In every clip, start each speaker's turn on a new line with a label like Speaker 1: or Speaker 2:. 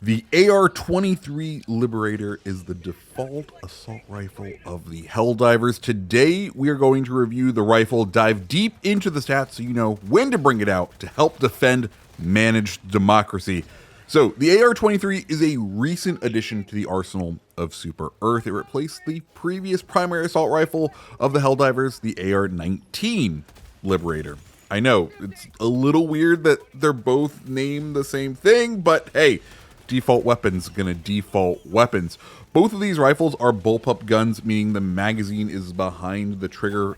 Speaker 1: The AR-23 Liberator is the default assault rifle of the Helldivers. Today, we are going to review the rifle, dive deep into the stats so you know when to bring it out to help defend managed democracy. So, the AR-23 is a recent addition to the arsenal of Super Earth. It replaced the previous primary assault rifle of the Helldivers, the AR-19 Liberator. I know, it's a little weird that they're both named the same thing, but hey, default weapons gonna default weapons. Both of these rifles are bullpup guns, meaning the magazine is behind the trigger.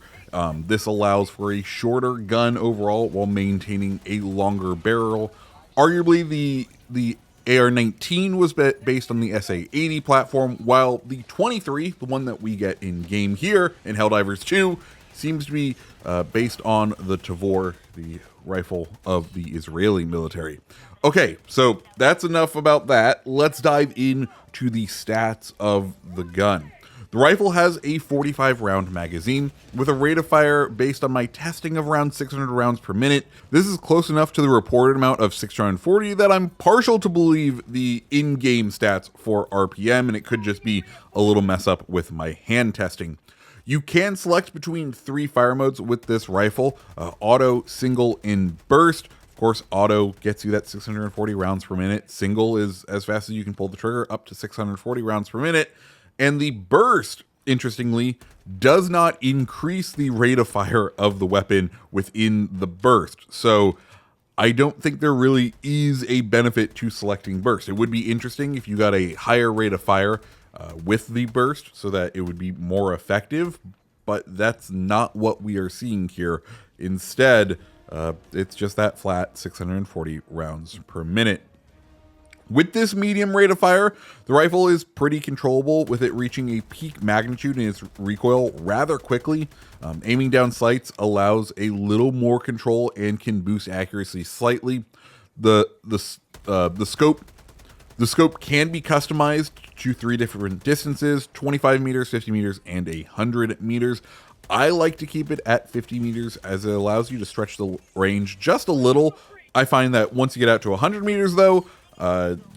Speaker 1: This allows for a shorter gun overall while maintaining a longer barrel. Arguably, the AR-19 was based on the SA-80 platform, while the 23, the one that we get in game here in Helldivers 2, seems to be based on the Tavor, the rifle of the Israeli military. Okay, so that's enough about that. Let's dive into the stats of the gun. The rifle has a 45 round magazine with a rate of fire based on my testing of around 600 rounds per minute. This is close enough to the reported amount of 640 that I'm partial to believe the in-game stats for RPM, and it could just be a little mess up with my hand testing. You can select between 3 fire modes with this rifle, auto, single, and burst. Of course, auto gets you that 640 rounds per minute. Single is as fast as you can pull the trigger, up to 640 rounds per minute. And the burst, interestingly, does not increase the rate of fire of the weapon within the burst. So I don't think there really is a benefit to selecting burst. It would be interesting if you got a higher rate of fire with the burst so that it would be more effective, but that's not what we are seeing here. Instead, it's just that flat 640 rounds per minute. With this medium rate of fire, the rifle is pretty controllable, with it reaching a peak magnitude in its recoil rather quickly. Aiming down sights allows a little more control and can boost accuracy slightly. The scope can be customized to 3 different distances: 25 meters, 50 meters, and 100 meters. I like to keep it at 50 meters as it allows you to stretch the range just a little. I find that once you get out to 100 meters though,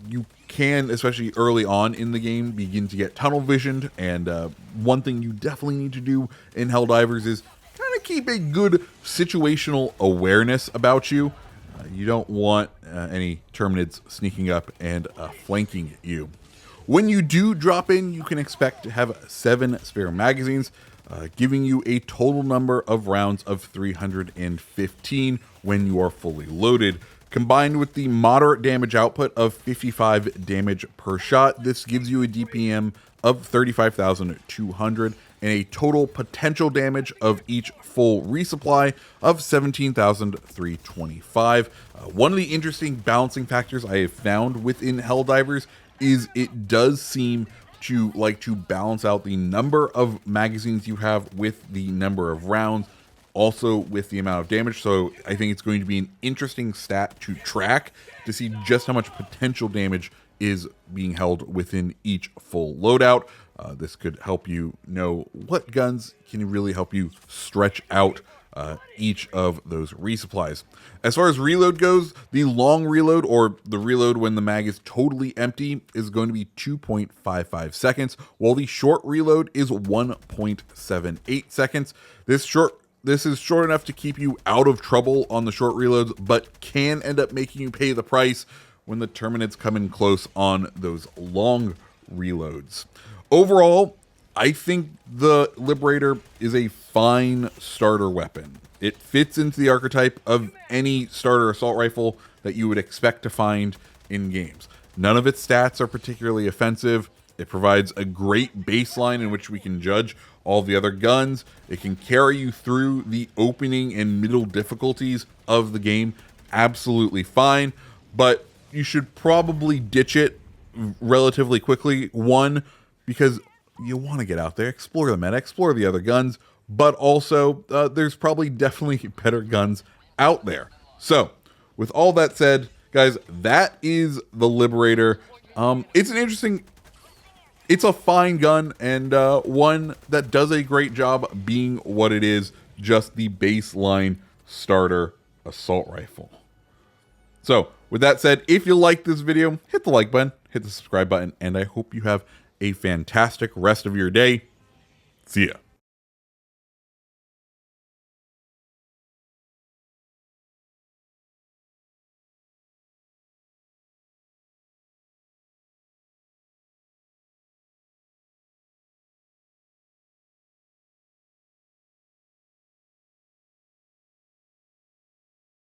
Speaker 1: you can, especially early on in the game, begin to get tunnel visioned. And one thing you definitely need to do in Helldivers is kind of keep a good situational awareness about you. You don't want any Terminids sneaking up and flanking you. When you do drop in, you can expect to have 7 spare magazines, giving you a total number of rounds of 315 when you are fully loaded. Combined with the moderate damage output of 55 damage per shot, this gives you a DPM of 35,200 and a total potential damage of each full resupply of 17,325. One of the interesting balancing factors I have found within Helldivers is it does seem to like to balance out the number of magazines you have with the number of rounds, also with the amount of damage. So I think it's going to be an interesting stat to track to see just how much potential damage is being held within each full loadout. This could help you know what guns can really help you stretch out each of those resupplies. As far as reload goes, the long reload, or the reload when the mag is totally empty, is going to be 2.55 seconds, while the short reload is 1.78 seconds. This is short enough to keep you out of trouble on the short reloads, but can end up making you pay the price when the Terminids come in close on those long reloads. Overall, I think the Liberator is a fine starter weapon. It fits into the archetype of any starter assault rifle that you would expect to find in games. None of its stats are particularly offensive. It provides a great baseline in which we can judge all the other guns. It can carry you through the opening and middle difficulties of the game absolutely fine, but you should probably ditch it relatively quickly. One, because you want to get out there, explore the meta, explore the other guns, but also there's probably definitely better guns out there. So with all that said, guys, that is the Liberator. It's a fine gun, and one that does a great job being what it is, just the baseline starter assault rifle. So with that said, if you like this video, hit the like button. hit the subscribe button, and I hope you have a fantastic rest of your day. See ya.